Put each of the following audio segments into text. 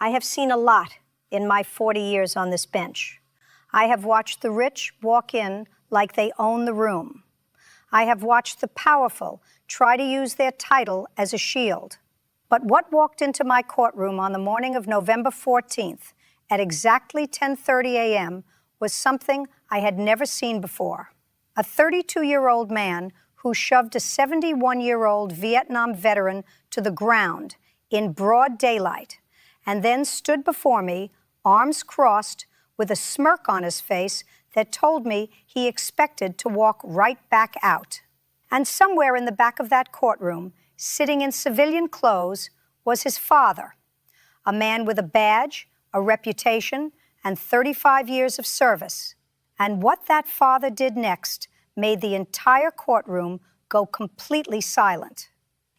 I have seen a lot in my 40 years on this bench. I have watched the rich walk in like they own the room. I have watched the powerful try to use their title as a shield. But what walked into my courtroom on the morning of November 14th at exactly 10:30 a.m. was something I had never seen before. A 32-year-old man who shoved a 71-year-old Vietnam veteran to the ground in broad daylight and then stood before me, arms crossed, with a smirk on his face that told me he expected to walk right back out. And somewhere in the back of that courtroom, sitting in civilian clothes, was his father, a man with a badge, a reputation, and 35 years of service. And what that father did next made the entire courtroom go completely silent.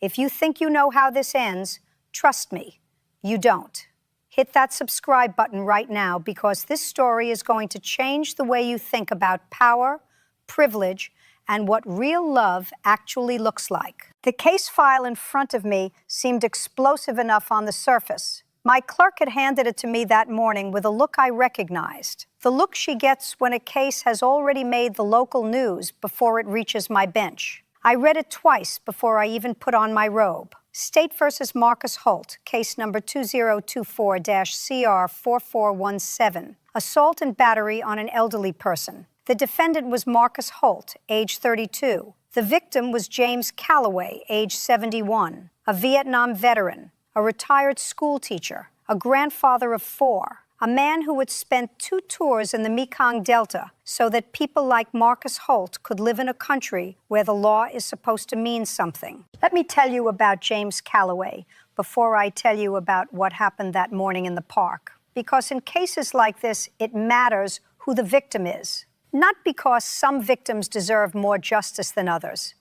If you think you know how this ends, trust me, you don't. Hit that subscribe button right now, because this story is going to change the way you think about power, privilege, and what real love actually looks like. The case file in front of me seemed explosive enough on the surface. My clerk had handed it to me that morning with a look I recognized. The look she gets when a case has already made the local news before it reaches my bench. I read it twice before I even put on my robe. State versus Marcus Holt, case number 2024-CR4417, assault and battery on an elderly person. The defendant was Marcus Holt, age 32. The victim was James Calloway, age 71, a Vietnam veteran, a retired school teacher, a grandfather of 4, a man who had spent 2 tours in the Mekong Delta so that people like Marcus Holt could live in a country where the law is supposed to mean something. Let me tell you about James Calloway before I tell you about what happened that morning in the park. Because in cases like this, it matters who the victim is. Not because some victims deserve more justice than others.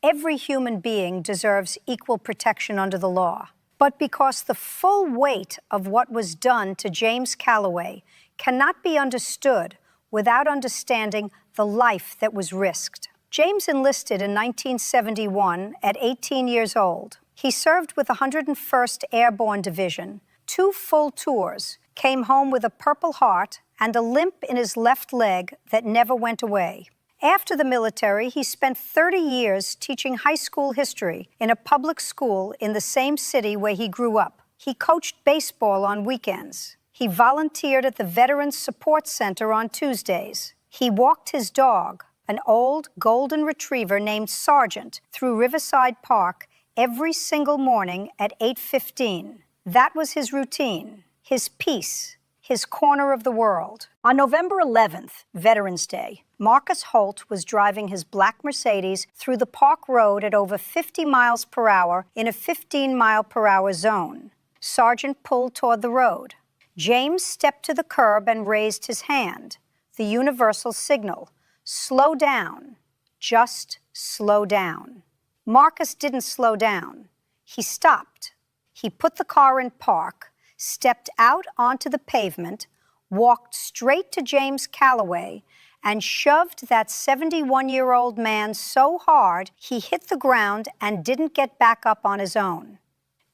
Every human being deserves equal protection under the law. But because the full weight of what was done to James Calloway cannot be understood without understanding the life that was risked. James enlisted in 1971 at 18 years old. He served with the 101st Airborne Division, 2 full tours, came home with a Purple Heart and a limp in his left leg that never went away. After the military, he spent 30 years teaching high school history in a public school in the same city where he grew up. He coached baseball on weekends. He volunteered at the Veterans Support Center on Tuesdays. He walked his dog, an old golden retriever named Sergeant, through Riverside Park every single morning at 8:15. That was his routine, his peace, his corner of the world. On November 11th, Veterans Day, Marcus Holt was driving his black Mercedes through the Park Road at over 50 miles per hour in a 15-mile-per-hour zone. Sergeant pulled toward the road. James stepped to the curb and raised his hand, the universal signal. Slow down. Just slow down. Marcus didn't slow down. He stopped. He put the car in park, stepped out onto the pavement, walked straight to James Calloway, and shoved that 71-year-old man so hard he hit the ground and didn't get back up on his own.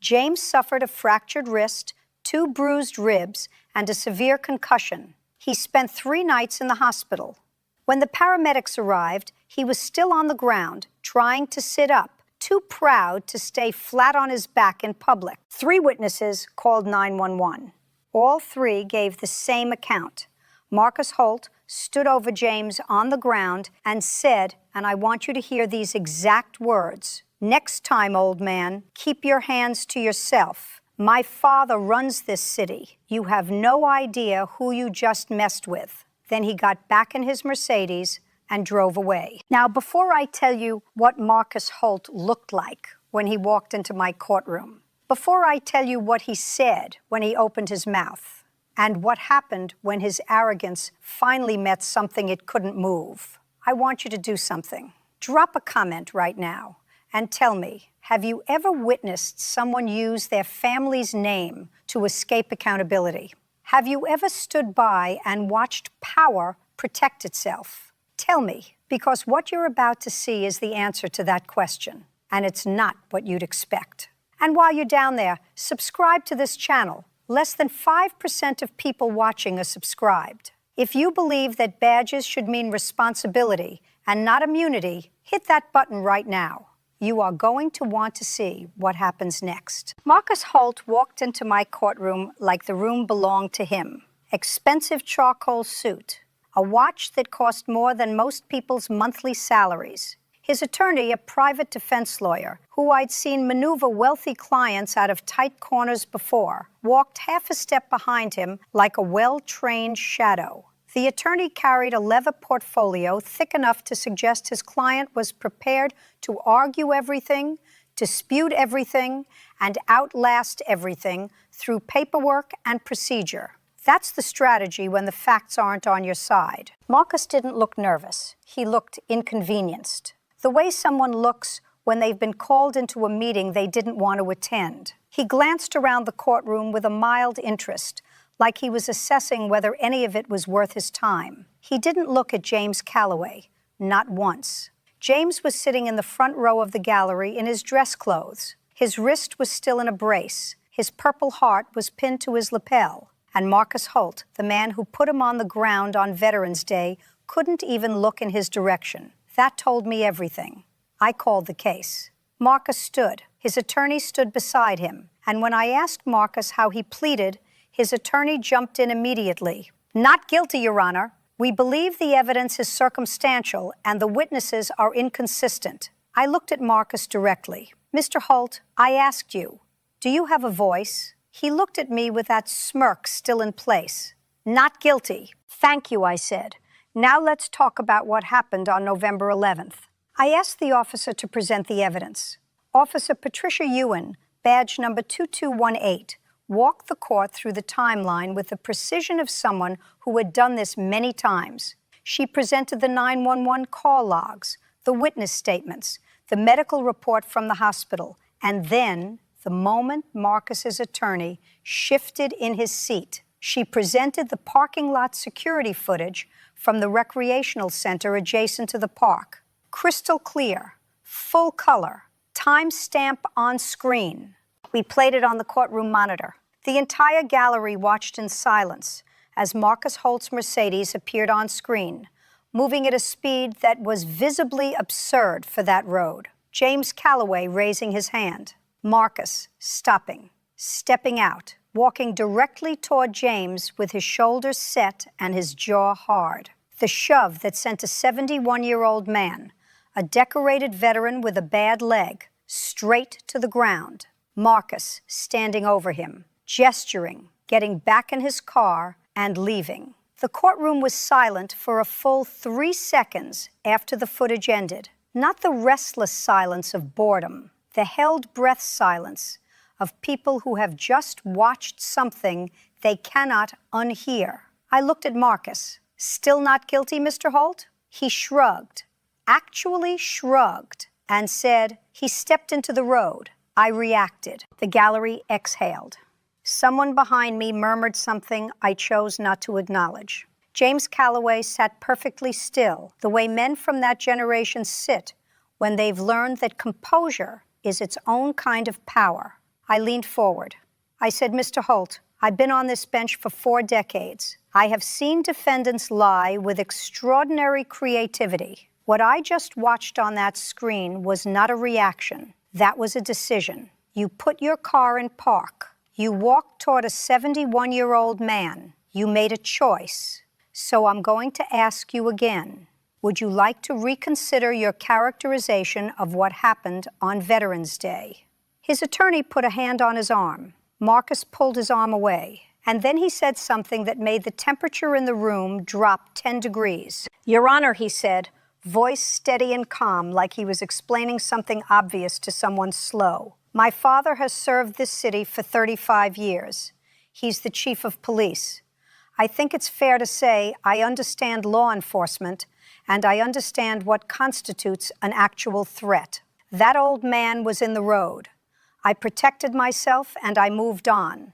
James suffered a fractured wrist, 2 bruised ribs, and a severe concussion. He spent 3 nights in the hospital. When the paramedics arrived, he was still on the ground, trying to sit up, too proud to stay flat on his back in public. 3 witnesses called 911. All 3 gave the same account. Marcus Holt stood over James on the ground and said, and I want you to hear these exact words, "Next time, old man, keep your hands to yourself. My father runs this city. You have no idea who you just messed with." Then he got back in his Mercedes and drove away. Now, before I tell you what Marcus Holt looked like when he walked into my courtroom, before I tell you what he said when he opened his mouth, and what happened when his arrogance finally met something it couldn't move, I want you to do something. Drop a comment right now and tell me, have you ever witnessed someone use their family's name to escape accountability? Have you ever stood by and watched power protect itself? Tell me, because what you're about to see is the answer to that question, and it's not what you'd expect. And while you're down there, subscribe to this channel, Less than 5% of people watching are subscribed. If you believe that badges should mean responsibility and not immunity, hit that button right now. You are going to want to see what happens next. Marcus Holt walked into my courtroom like the room belonged to him. Expensive charcoal suit, a watch that cost more than most people's monthly salaries. His attorney, a private defense lawyer, who I'd seen maneuver wealthy clients out of tight corners before, walked half a step behind him like a well-trained shadow. The attorney carried a leather portfolio thick enough to suggest his client was prepared to argue everything, dispute everything, and outlast everything through paperwork and procedure. That's the strategy when the facts aren't on your side. Marcus didn't look nervous. He looked inconvenienced. The way someone looks when they've been called into a meeting they didn't want to attend. He glanced around the courtroom with a mild interest, like he was assessing whether any of it was worth his time. He didn't look at James Calloway, not once. James was sitting in the front row of the gallery in his dress clothes. His wrist was still in a brace. His Purple Heart was pinned to his lapel. And Marcus Holt, the man who put him on the ground on Veterans Day, couldn't even look in his direction. That told me everything. I called the case. Marcus stood. His attorney stood beside him. And when I asked Marcus how he pleaded, his attorney jumped in immediately. Not guilty, Your Honor. We believe the evidence is circumstantial and the witnesses are inconsistent. I looked at Marcus directly. Mr. Holt, I asked you, do you have a voice? He looked at me with that smirk still in place. Not guilty. Thank you, I said. Now let's talk about what happened on November 11th. I asked the officer to present the evidence. Officer Patricia Ewan, badge number 2218, walked the court through the timeline with the precision of someone who had done this many times. She presented the 911 call logs, the witness statements, the medical report from the hospital, and then, the moment Marcus's attorney shifted in his seat, she presented the parking lot security footage from the recreational center adjacent to the park. Crystal clear, full color, timestamp on screen. We played it on the courtroom monitor. The entire gallery watched in silence as Marcus Holt's Mercedes appeared on screen, moving at a speed that was visibly absurd for that road. James Calloway raising his hand. Marcus stopping, stepping out, walking directly toward James with his shoulders set and his jaw hard. The shove that sent a 71-year-old man, a decorated veteran with a bad leg, straight to the ground. Marcus standing over him, gesturing, getting back in his car, and leaving. The courtroom was silent for a full 3 seconds after the footage ended. Not the restless silence of boredom, the held-breath silence of people who have just watched something they cannot unhear. I looked at Marcus. Still not guilty, Mr. Holt? He shrugged, actually shrugged, and said, he stepped into the road. I reacted. The gallery exhaled. Someone behind me murmured something I chose not to acknowledge. James Calloway sat perfectly still, the way men from that generation sit when they've learned that composure is its own kind of power. I leaned forward. I said, Mr. Holt, I've been on this bench for 4 decades. I have seen defendants lie with extraordinary creativity. What I just watched on that screen was not a reaction. That was a decision. You put your car in park. You walked toward a 71-year-old man. You made a choice. So I'm going to ask you again. Would you like to reconsider your characterization of what happened on Veterans Day? His attorney put a hand on his arm. Marcus pulled his arm away. And then he said something that made the temperature in the room drop 10 degrees. Your Honor, he said, voice steady and calm, like he was explaining something obvious to someone slow. My father has served this city for 35 years. He's the chief of police. I think it's fair to say I understand law enforcement, and I understand what constitutes an actual threat. That old man was in the road. I protected myself, and I moved on.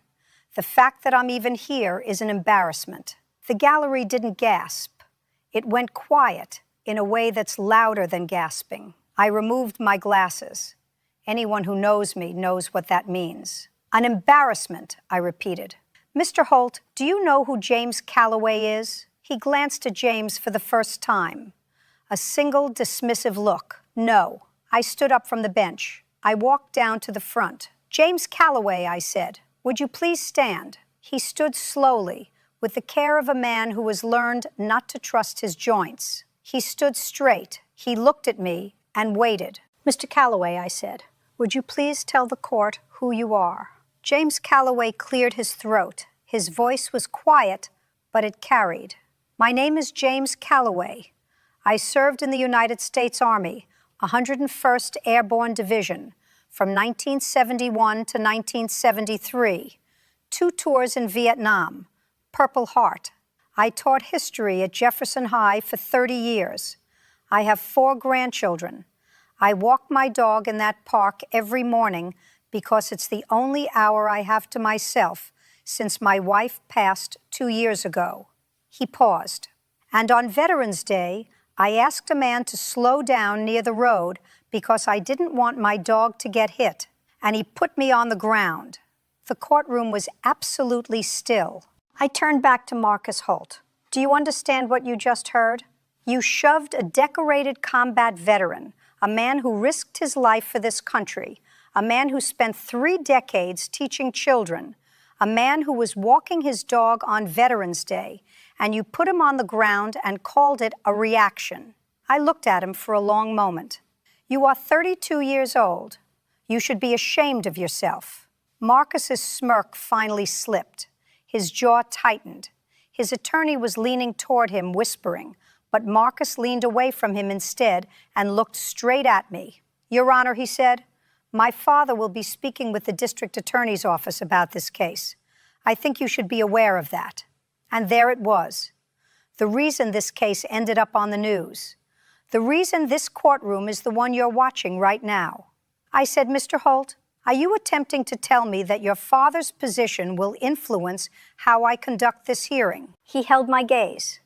The fact that I'm even here is an embarrassment. The gallery didn't gasp. It went quiet in a way that's louder than gasping. I removed my glasses. Anyone who knows me knows what that means. An embarrassment, I repeated. Mr. Holt, do you know who James Calloway is? He glanced at James for the first time. A single dismissive look. No. I stood up from the bench. I walked down to the front. James Calloway, I said, would you please stand? He stood slowly, with the care of a man who has learned not to trust his joints. He stood straight. He looked at me and waited. Mr. Calloway, I said, would you please tell the court who you are? James Calloway cleared his throat. His voice was quiet, but it carried. My name is James Calloway. I served in the United States Army, 101st Airborne Division, from 1971 to 1973. 2 tours in Vietnam, Purple Heart. I taught history at Jefferson High for 30 years. I have 4 grandchildren. I walk my dog in that park every morning because it's the only hour I have to myself since my wife passed 2 years ago. He paused. And on Veterans Day, I asked a man to slow down near the road because I didn't want my dog to get hit, and he put me on the ground. The courtroom was absolutely still. I turned back to Marcus Holt. Do you understand what you just heard? You shoved a decorated combat veteran, a man who risked his life for this country, a man who spent 3 decades teaching children, a man who was walking his dog on Veterans Day, and you put him on the ground and called it a reaction. I looked at him for a long moment. You are 32 years old. You should be ashamed of yourself. Marcus's smirk finally slipped. His jaw tightened. His attorney was leaning toward him, whispering, but Marcus leaned away from him instead and looked straight at me. Your Honor, he said, my father will be speaking with the district attorney's office about this case. I think you should be aware of that. And there it was. The reason this case ended up on the news. The reason this courtroom is the one you're watching right now. I said, Mr. Holt, are you attempting to tell me that your father's position will influence how I conduct this hearing? He held my gaze.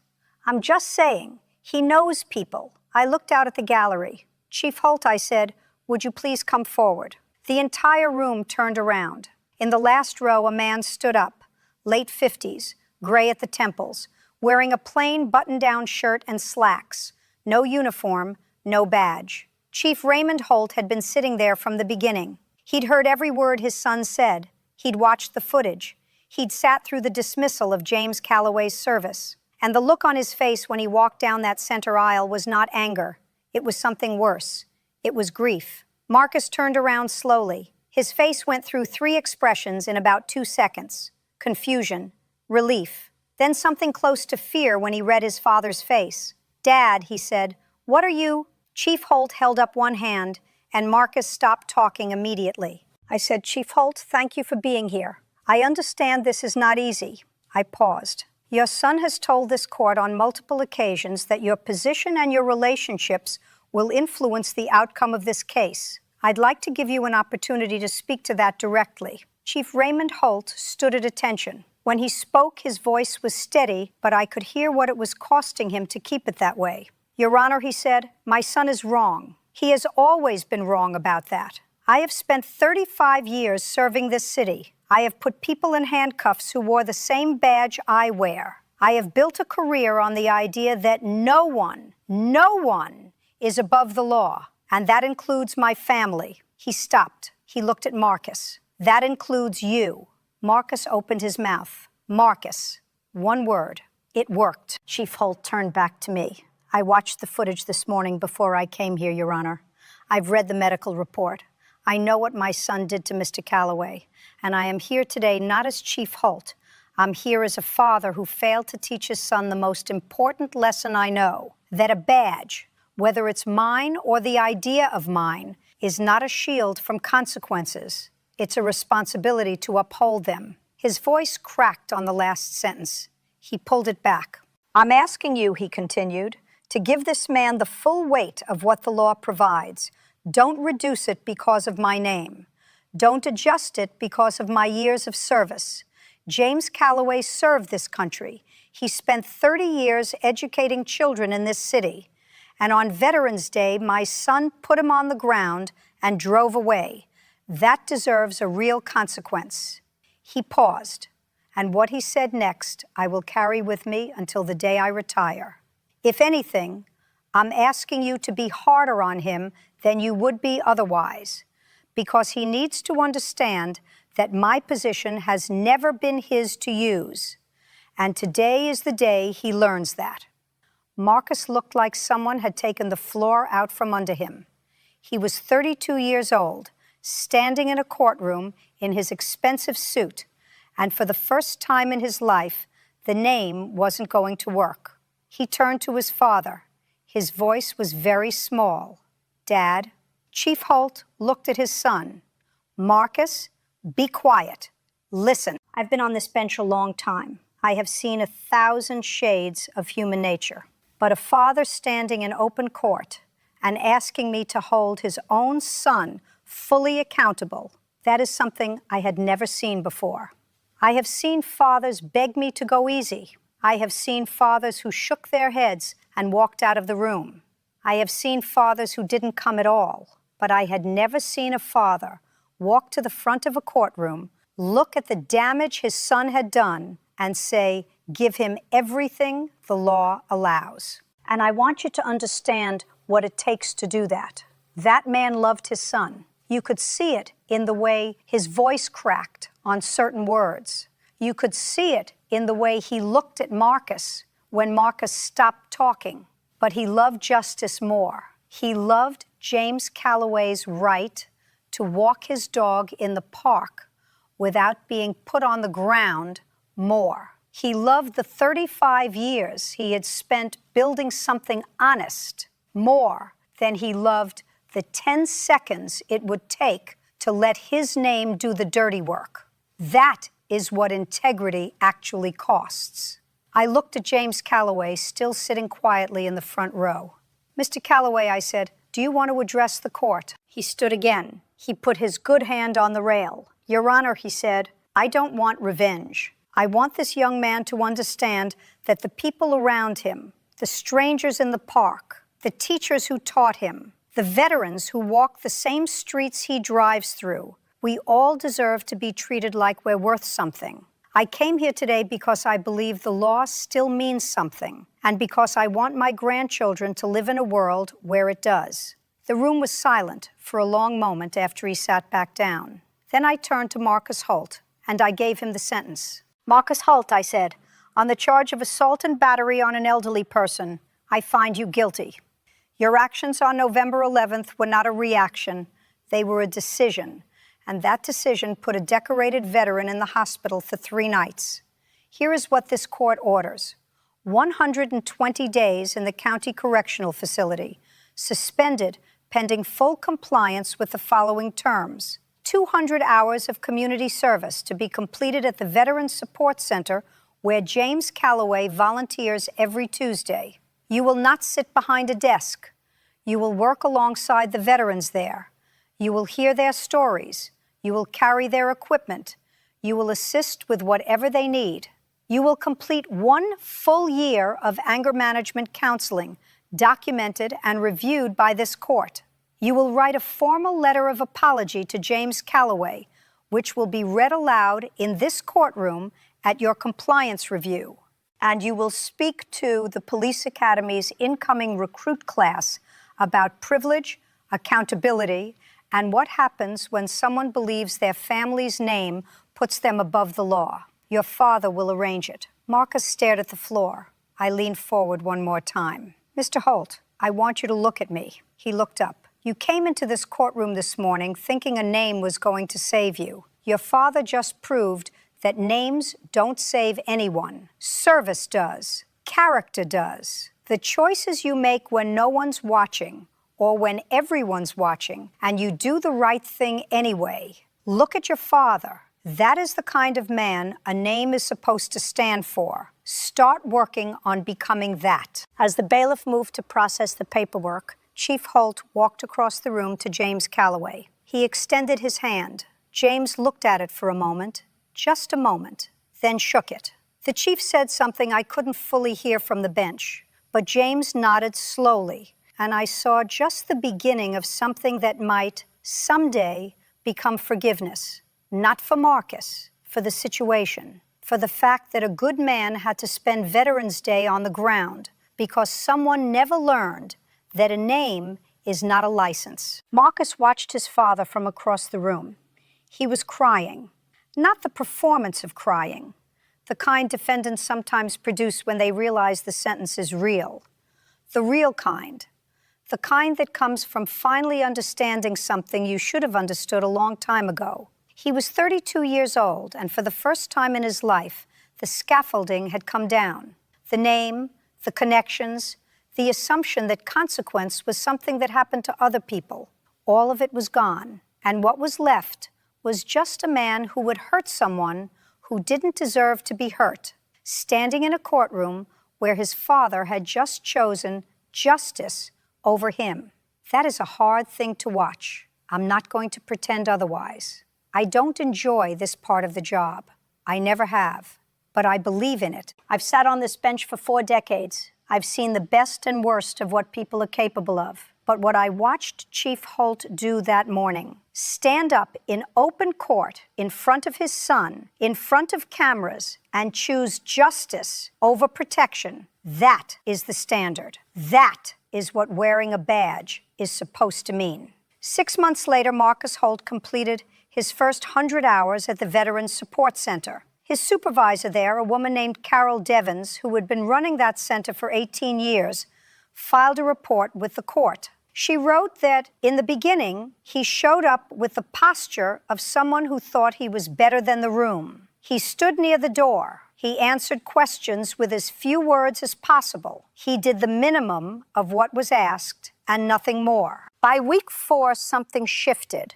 I'm just saying, he knows people. I looked out at the gallery. Chief Holt, I said, would you please come forward? The entire room turned around. In the last row, a man stood up, late 50s, gray at the temples, wearing a plain button-down shirt and slacks. No uniform, no badge. Chief Raymond Holt had been sitting there from the beginning. He'd heard every word his son said. He'd watched the footage. He'd sat through the dismissal of James Calloway's service. And the look on his face when he walked down that center aisle was not anger. It was something worse. It was grief. Marcus turned around slowly. His face went through 3 expressions in about 2 seconds. Confusion, relief, then something close to fear when he read his father's face. Dad, he said, what are you? Chief Holt held up one hand, and Marcus stopped talking immediately. I said, Chief Holt, thank you for being here. I understand this is not easy. I paused. Your son has told this court on multiple occasions that your position and your relationships will influence the outcome of this case. I'd like to give you an opportunity to speak to that directly. Chief Raymond Holt stood at attention. When he spoke, his voice was steady, but I could hear what it was costing him to keep it that way. Your Honor, he said, my son is wrong. He has always been wrong about that. I have spent 35 years serving this city. I have put people in handcuffs who wore the same badge I wear. I have built a career on the idea that no one is above the law, and that includes my family. He stopped. He looked at Marcus. That includes you. Marcus opened his mouth. Marcus. One word. It worked. Chief Holt turned back to me. I watched the footage this morning before I came here, Your Honor. I've read the medical report. I know what my son did to Mr. Calloway, and I am here today not as Chief Holt. I'm here as a father who failed to teach his son the most important lesson I know, that a badge, whether it's mine or the idea of mine, is not a shield from consequences. It's a responsibility to uphold them. His voice cracked on the last sentence. He pulled it back. I'm asking you, he continued, to give this man the full weight of what the law provides. Don't reduce it because of my name. Don't adjust it because of my years of service. James Calloway served this country. He spent 30 years educating children in this city. And on Veterans Day, my son put him on the ground and drove away. That deserves a real consequence. He paused, and what he said next I will carry with me until the day I retire. If anything, I'm asking you to be harder on him than you would be otherwise, because he needs to understand that my position has never been his to use, and today is the day he learns that. Marcus looked like someone had taken the floor out from under him. He was 32 years old, standing in a courtroom in his expensive suit, and for the first time in his life, the name wasn't going to work. He turned to his father. His voice was very small. "Dad." Chief Holt looked at his son. "Marcus, be quiet. Listen." I've been on this bench a long time. I have seen 1,000 shades of human nature. But a father standing in open court and asking me to hold his own son fully accountable, that is something I had never seen before. I have seen fathers beg me to go easy. I have seen fathers who shook their heads and walked out of the room. I have seen fathers who didn't come at all, but I had never seen a father walk to the front of a courtroom, look at the damage his son had done, and say, "Give him everything the law allows." And I want you to understand what it takes to do that. That man loved his son. You could see it in the way his voice cracked on certain words. You could see it in the way he looked at Marcus when Marcus stopped talking. But he loved justice more. He loved James Calloway's right to walk his dog in the park without being put on the ground more. He loved the 35 years he had spent building something honest more than he loved the 10 seconds it would take to let his name do the dirty work. That is what integrity actually costs. I looked at James Calloway still sitting quietly in the front row. "Mr. Calloway," I said, "do you want to address the court?" He stood again. He put his good hand on the rail. "Your Honor," he said, "I don't want revenge. I want this young man to understand that the people around him, the strangers in the park, the teachers who taught him, the veterans who walk the same streets he drives through, we all deserve to be treated like we're worth something. I came here today because I believe the law still means something, and because I want my grandchildren to live in a world where it does." The room was silent for a long moment after he sat back down. Then I turned to Marcus Holt, and I gave him the sentence. "Marcus Holt," I said, "on the charge of assault and battery on an elderly person, I find you guilty. Your actions on November 11th were not a reaction, they were a decision, and that decision put a decorated veteran in the hospital for 3 nights. Here is what this court orders: 120 days in the county correctional facility, suspended pending full compliance with the following terms: 200 hours of community service to be completed at the Veterans Support Center, where James Calloway volunteers every Tuesday. You will not sit behind a desk. You will work alongside the veterans there. You will hear their stories. You will carry their equipment. You will assist with whatever they need. You will complete 1 full year of anger management counseling, documented and reviewed by this court. You will write a formal letter of apology to James Calloway, which will be read aloud in this courtroom at your compliance review. And you will speak to the Police Academy's incoming recruit class about privilege, accountability, and what happens when someone believes their family's name puts them above the law. Your father will arrange it." Marcus stared at the floor. I leaned forward one more time. "Mr. Holt, I want you to look at me." He looked up. "You came into this courtroom this morning thinking a name was going to save you. Your father just proved that names don't save anyone. Service does. Character does. The choices you make when no one's watching, or when everyone's watching, and you do the right thing anyway. Look at your father. That is the kind of man a name is supposed to stand for. Start working on becoming that." As the bailiff moved to process the paperwork, Chief Holt walked across the room to James Calloway. He extended his hand. James looked at it for a moment, just a moment, then shook it. The chief said something I couldn't fully hear from the bench, but James nodded slowly, and I saw just the beginning of something that might, someday, become forgiveness. Not for Marcus, for the situation, for the fact that a good man had to spend Veterans Day on the ground because someone never learned that a name is not a license. Marcus watched his father from across the room. He was crying, not the performance of crying, the kind defendants sometimes produce when they realize the sentence is real. The real kind. The kind that comes from finally understanding something you should have understood a long time ago. He was 32 years old, and for the first time in his life, the scaffolding had come down. The name, the connections, the assumption that consequence was something that happened to other people. All of it was gone, and what was left was just a man who would hurt someone who didn't deserve to be hurt, standing in a courtroom where his father had just chosen justice over him. That is a hard thing to watch. I'm not going to pretend otherwise. I don't enjoy this part of the job. I never have, but I believe in it. I've sat on this bench for 4 decades. I've seen the best and worst of what people are capable of. But what I watched Chief Holt do that morning, stand up in open court in front of his son, in front of cameras, and choose justice over protection, that is the standard. That is what wearing a badge is supposed to mean. 6 months later, Marcus Holt completed his first 100 hours at the Veterans Support Center. His supervisor there, a woman named Carol Devins, who had been running that center for 18 years, filed a report with the court. She wrote that in the beginning, he showed up with the posture of someone who thought he was better than the room. He stood near the door. He answered questions with as few words as possible. He did the minimum of what was asked and nothing more. By week 4, something shifted.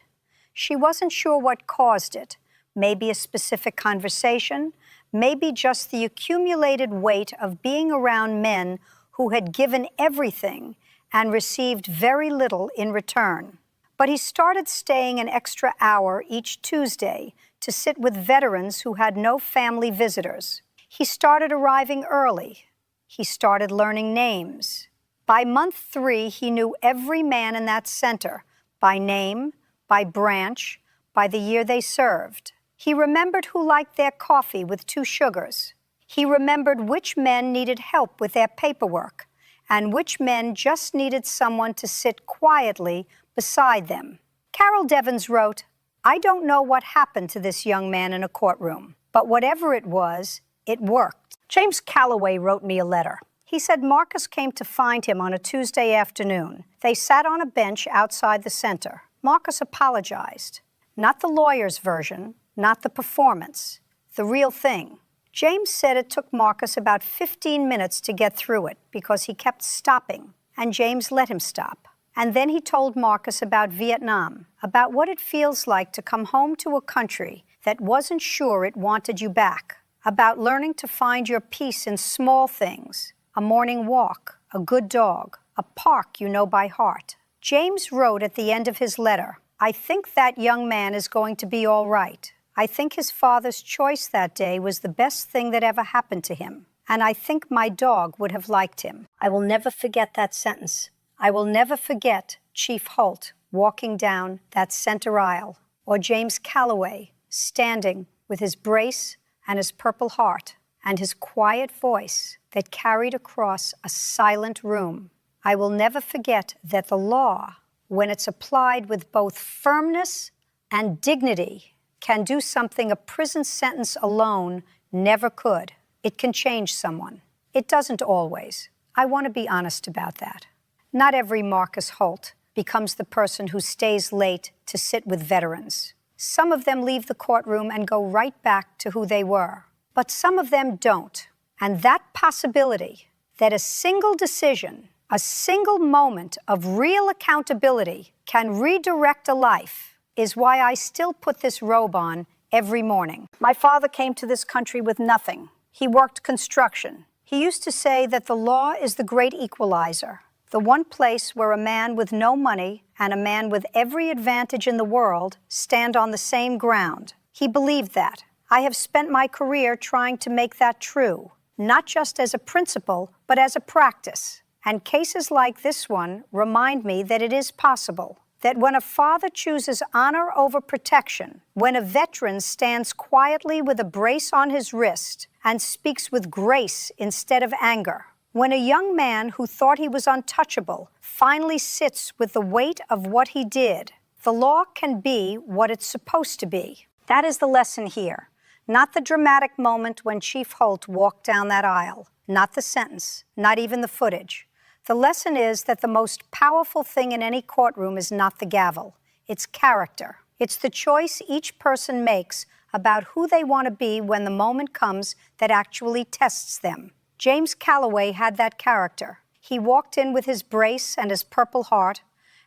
She wasn't sure what caused it. Maybe a specific conversation, maybe just the accumulated weight of being around men who had given everything and received very little in return. But he started staying an extra hour each Tuesday to sit with veterans who had no family visitors. He started arriving early. He started learning names. By month 3, he knew every man in that center, by name, by branch, by the year they served. He remembered who liked their coffee with 2 sugars. He remembered which men needed help with their paperwork and which men just needed someone to sit quietly beside them. Carol Devins wrote, "I don't know what happened to this young man in a courtroom, but whatever it was, it worked." James Calloway wrote me a letter. He said Marcus came to find him on a Tuesday afternoon. They sat on a bench outside the center. Marcus apologized. Not the lawyer's version, not the performance, the real thing. James said it took Marcus about 15 minutes to get through it because he kept stopping, and James let him stop. And then he told Marcus about Vietnam, about what it feels like to come home to a country that wasn't sure it wanted you back, about learning to find your peace in small things, a morning walk, a good dog, a park you know by heart. James wrote at the end of his letter, "I think that young man is going to be all right. I think his father's choice that day was the best thing that ever happened to him. And I think my dog would have liked him." I will never forget that sentence. I will never forget Chief Holt walking down that center aisle, or James Calloway standing with his brace and his Purple Heart and his quiet voice that carried across a silent room. I will never forget that the law, when it's applied with both firmness and dignity, can do something a prison sentence alone never could. It can change someone. It doesn't always. I want to be honest about that. Not every Marcus Holt becomes the person who stays late to sit with veterans. Some of them leave the courtroom and go right back to who they were. But some of them don't. And that possibility, that a single decision, a single moment of real accountability can redirect a life, is why I still put this robe on every morning. My father came to this country with nothing. He worked construction. He used to say that the law is the great equalizer, the one place where a man with no money and a man with every advantage in the world stand on the same ground. He believed that. I have spent my career trying to make that true, not just as a principle, but as a practice. And cases like this one remind me that it is possible. that when a father chooses honor over protection, when a veteran stands quietly with a brace on his wrist and speaks with grace instead of anger, when a young man who thought he was untouchable finally sits with the weight of what he did, the law can be what it's supposed to be. That is the lesson here. Not the dramatic moment when Chief Holt walked down that aisle, not the sentence, not even the footage. The lesson is that the most powerful thing in any courtroom is not the gavel. It's character. It's the choice each person makes about who they want to be when the moment comes that actually tests them. James Calloway had that character. He walked in with his brace and his Purple Heart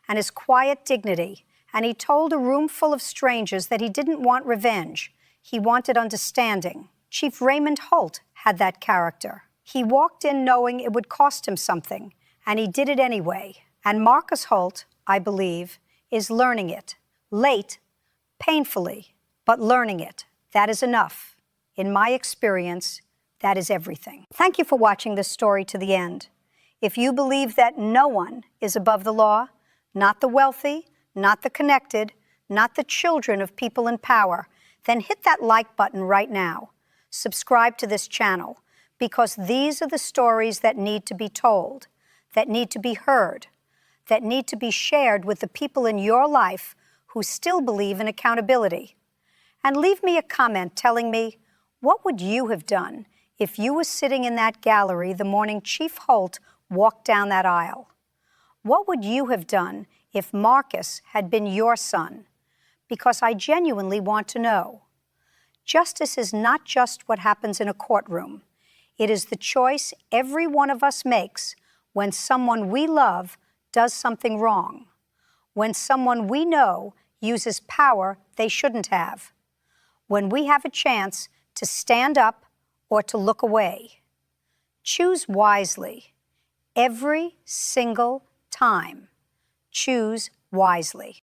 and his quiet dignity, and he told a room full of strangers that he didn't want revenge. He wanted understanding. Chief Raymond Holt had that character. He walked in knowing it would cost him something, and he did it anyway. And Marcus Holt, I believe, is learning it. Late, painfully, but learning it. That is enough. In my experience, that is everything. Thank you for watching this story to the end. If you believe that no one is above the law, not the wealthy, not the connected, not the children of people in power, then hit that like button right now. Subscribe to this channel, because these are the stories that need to be told, that need to be heard, that need to be shared with the people in your life who still believe in accountability. And leave me a comment telling me, what would you have done if you were sitting in that gallery the morning Chief Holt walked down that aisle? What would you have done if Marcus had been your son? Because I genuinely want to know. Justice is not just what happens in a courtroom. It is the choice every one of us makes when someone we love does something wrong, when someone we know uses power they shouldn't have, when we have a chance to stand up or to look away. Choose wisely. Every single time. Choose wisely.